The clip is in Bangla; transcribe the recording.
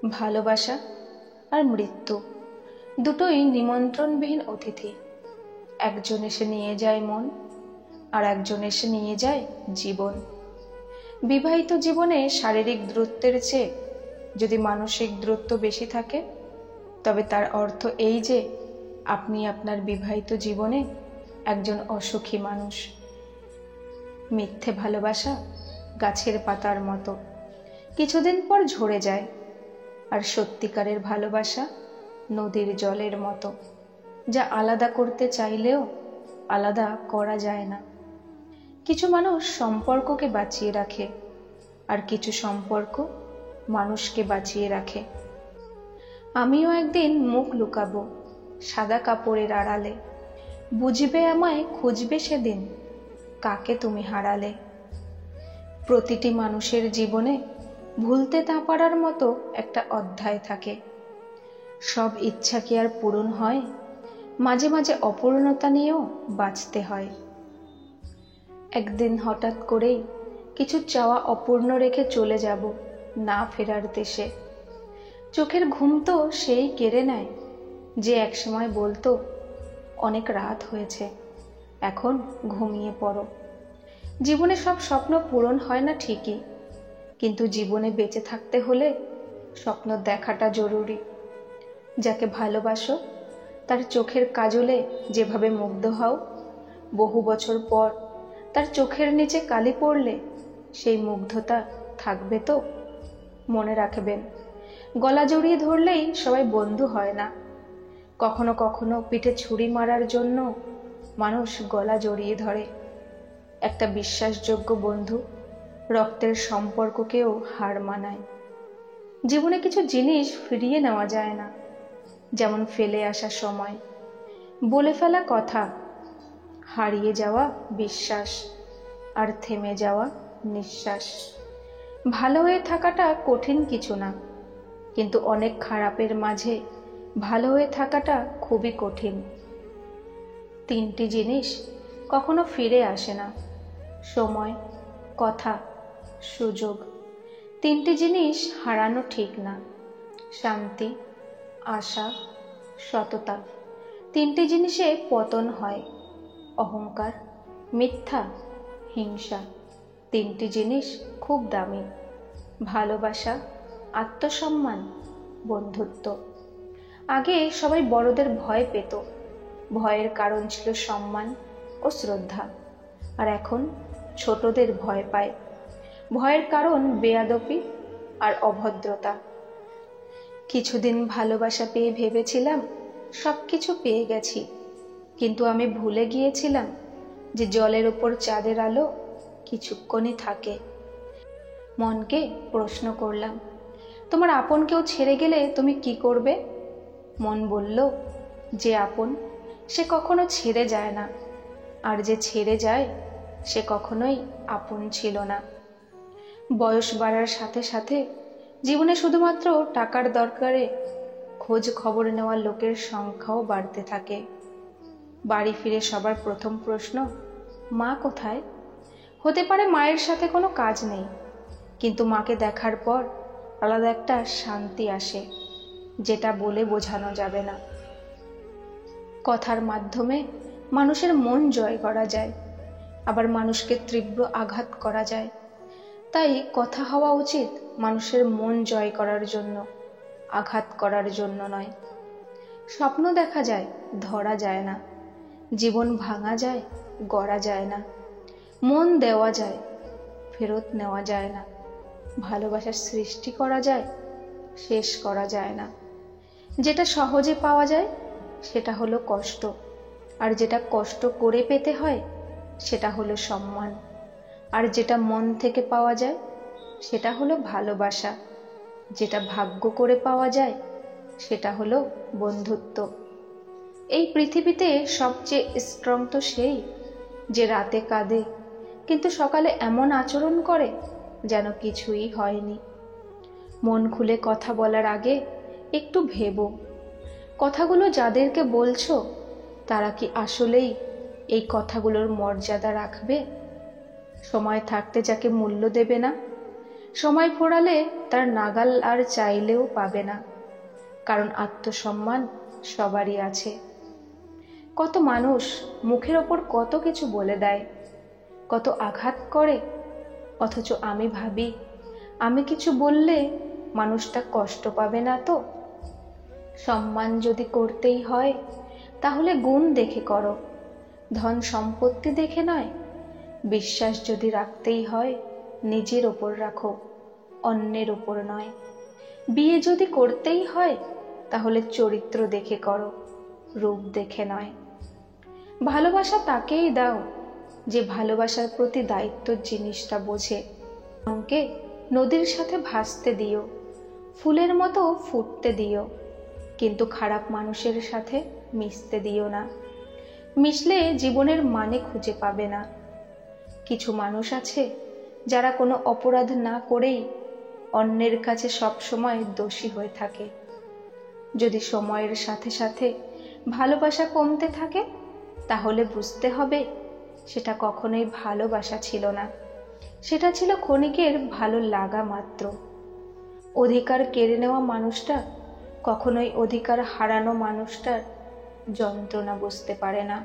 ভালোবাসা আর মৃত্যু দুটোই নিমন্ত্রণবিহীন অতিথি। একজন এসে নিয়ে যায় মন, আর একজন এসে নিয়ে যায় জীবন। বিবাহিত জীবনে শারীরিক দূরত্বের চেয়ে যদি মানসিক দূরত্ব বেশি থাকে, তবে তার অর্থ এই যে আপনি আপনার বিবাহিত জীবনে একজন অসুখী মানুষ। মিথ্যে ভালোবাসা গাছের পাতার মতো, কিছুদিন পর ঝরে যায়, আর সত্যিকারের ভালোবাসা নদীর জলের মতো, যা আলাদা করতে চাইলেও আলাদা করা যায় না। কিছু মানুষ সম্পর্ককে বাঁচিয়ে রাখে, আর কিছু সম্পর্ক মানুষকে বাঁচিয়ে রাখে। আমিও একদিন মুখ লুকাবো সাদা কাপড়ের আড়ালে, বুঝবে আমায় খুঁজবে সেদিন, কাকে তুমি হারালে। প্রতিটি মানুষের জীবনে ভুলতে না পারার মতো একটা অধ্যায় থাকে। সব ইচ্ছা কি আর পূরণ হয়? মাঝে মাঝে অপূর্ণতা নিয়েও বাঁচতে হয়। একদিন হঠাৎ করেই কিছু চাওয়া অপূর্ণ রেখে চলে যাব না ফেরার দেশে। চোখের ঘুম তো সেই কেড়ে নেয় যে একসময় বলতো, অনেক রাত হয়েছে, এখন ঘুমিয়ে পড়ো। জীবনে সব স্বপ্ন পূরণ হয় না ঠিকই, কিন্তু জীবনে বেঁচে থাকতে হলে স্বপ্ন দেখাটা জরুরি। যাকে ভালোবাসো তার চোখের কাজলে যেভাবে মুগ্ধ হও, বহু বছর পর তার চোখের নিচে কালি পড়লে সেই মুগ্ধতা থাকবে তো? মনে রাখবেন, গলা জড়িয়ে ধরলেই সবাই বন্ধু হয় না। কখনো কখনো পিঠে ছুরি মারার জন্য মানুষ গলা জড়িয়ে ধরে। একটা বিশ্বাসযোগ্য বন্ধু রক্তের সম্পর্ককেও হার মানায়। জীবনে কিছু জিনিস ফিরিয়ে নেওয়া যায় না, যেমন ফেলে আসা সময়, বলে ফেলা কথা, হারিয়ে যাওয়া বিশ্বাস, আর থেমে যাওয়া নিঃশ্বাস। ভালো হয়ে থাকাটা কঠিন কিছু না, কিন্তু অনেক খারাপের মাঝে ভালো হয়ে থাকাটা খুবই কঠিন। তিনটি জিনিস কখনো ফিরে আসে না: সময়, কথা, সুযোগ। তিনটি জিনিস হারানো ঠিক না: শান্তি, আশা, সততা। তিনটি জিনিসে পতন হয়: অহংকার, মিথ্যা, হিংসা। তিনটি জিনিস খুব দামি: ভালোবাসা, আত্মসম্মান, বন্ধুত্ব। আগে সবাই বড়দের ভয় পেত, ভয়ের কারণ ছিল সম্মান ও শ্রদ্ধা। আর এখন ছোটদের ভয় পায়, ভয়ের কারণ বেয়াদবি আর অভদ্রতা। কিছুদিন ভালোবাসা পেয়ে ভেবেছিলাম সবকিছু পেয়ে গেছি, কিন্তু আমি ভুলে গিয়েছিলাম যে জলের ওপর চাঁদের আলো কিছুক্ষণই থাকে। মনকে প্রশ্ন করলাম, তোমার আপন কেউ ছেড়ে গেলে তুমি কি করবে? মন বলল, যে আপন সে কখনো ছেড়ে যায় না, আর যে ছেড়ে যায় সে কখনোই আপন ছিল না। বয়স বাড়ার সাথে সাথে জীবনে শুধুমাত্র টাকার দরকারে খোঁজ খবর নেওয়া লোকের সংখ্যাও বাড়তে থাকে। বাড়ি ফিরে সবার প্রথম প্রশ্ন, মা কোথায়? হতে পারে মায়ের সাথে কোনো কাজ নেই, কিন্তু মাকে দেখার পর আলাদা একটা শান্তি আসে, যেটা বলে বোঝানো যাবে না। কথার মাধ্যমে মানুষের মন জয় করা যায়, আবার মানুষকে তীব্র আঘাত করা যায়। তাই কথা হওয়া উচিত মানুষের মন জয় করার জন্য, আঘাত করার জন্য নয়। স্বপ্ন দেখা যায়, ধরা যায় না। জীবন ভাঙা যায়, গড়া যায় না। মন দেওয়া যায়, ফেরত নেওয়া যায় না। ভালোবাসার সৃষ্টি করা যায়, শেষ করা যায় না। যেটা সহজে পাওয়া যায় সেটা হলো কষ্ট, আর যেটা কষ্ট করে পেতে হয় সেটা হলো সম্মান, আর যেটা মন থেকে পাওয়া যায় সেটা হলো ভালোবাসা। যেটা ভাগ্য করে পাওয়া যায় সেটা হলো বন্ধুত্ব। এই পৃথিবীতে সবচেয়ে স্ট্রং তো সেই যে রাতে কাঁদে কিন্তু সকালে এমন আচরণ করে যেন কিছুই হয়নি। মন খুলে কথা বলার আগে একটু ভেবো, কথাগুলো যাদেরকে বলছো তারা কি আসলেই এই কথাগুলোর মর্যাদা রাখবে? সময় থাকতে যাকে মূল্য দেবে না, সময় ফোরালে তার নাগাল আর চাইলেও পাবে না, কারণ আত্মসম্মান সবারই আছে। কত মানুষ মুখের ওপর কত কিছু বলে দেয়, কত আঘাত করে, অথচ আমি ভাবি আমি কিছু বললে মানুষটা কষ্ট পাবে না তো। সম্মান যদি করতেই হয় তাহলে গুণ দেখে করো, ধন সম্পত্তি দেখে নয়। বিশ্বাস যদি রাখতেই হয় নিজের ওপর রাখো, অন্যের ওপর নয়। বিয়ে যদি করতেই হয় তাহলে চরিত্র দেখে করো, রূপ দেখে নয়। ভালোবাসা তাকেই দাও যে ভালোবাসার প্রতি দায়িত্বর জিনিসটা বোঝে। রঙকে নদীর সাথে ভাসতে দিও, ফুলের মতো ফুটতে দিও, কিন্তু খারাপ মানুষের সাথে মিশতে দিও না। মিশলে জীবনের মানে খুঁজে পাবে না। কিছু মানুষ আছে যারা কোনো অপরাধ না করেই অন্যের কাছে সবসময় দোষী হয়ে থাকে। যদি সময়ের সাথে সাথে ভালোবাসা কমতে থাকে তাহলে বুঝতে হবে সেটা কখনোই ভালোবাসা ছিল না, সেটা ছিল ক্ষণিকের ভালো লাগা মাত্র। অধিকার কেড়ে নেওয়া মানুষটা কখনোই অধিকার হারানো মানুষটার যন্ত্রণা বুঝতে পারে না।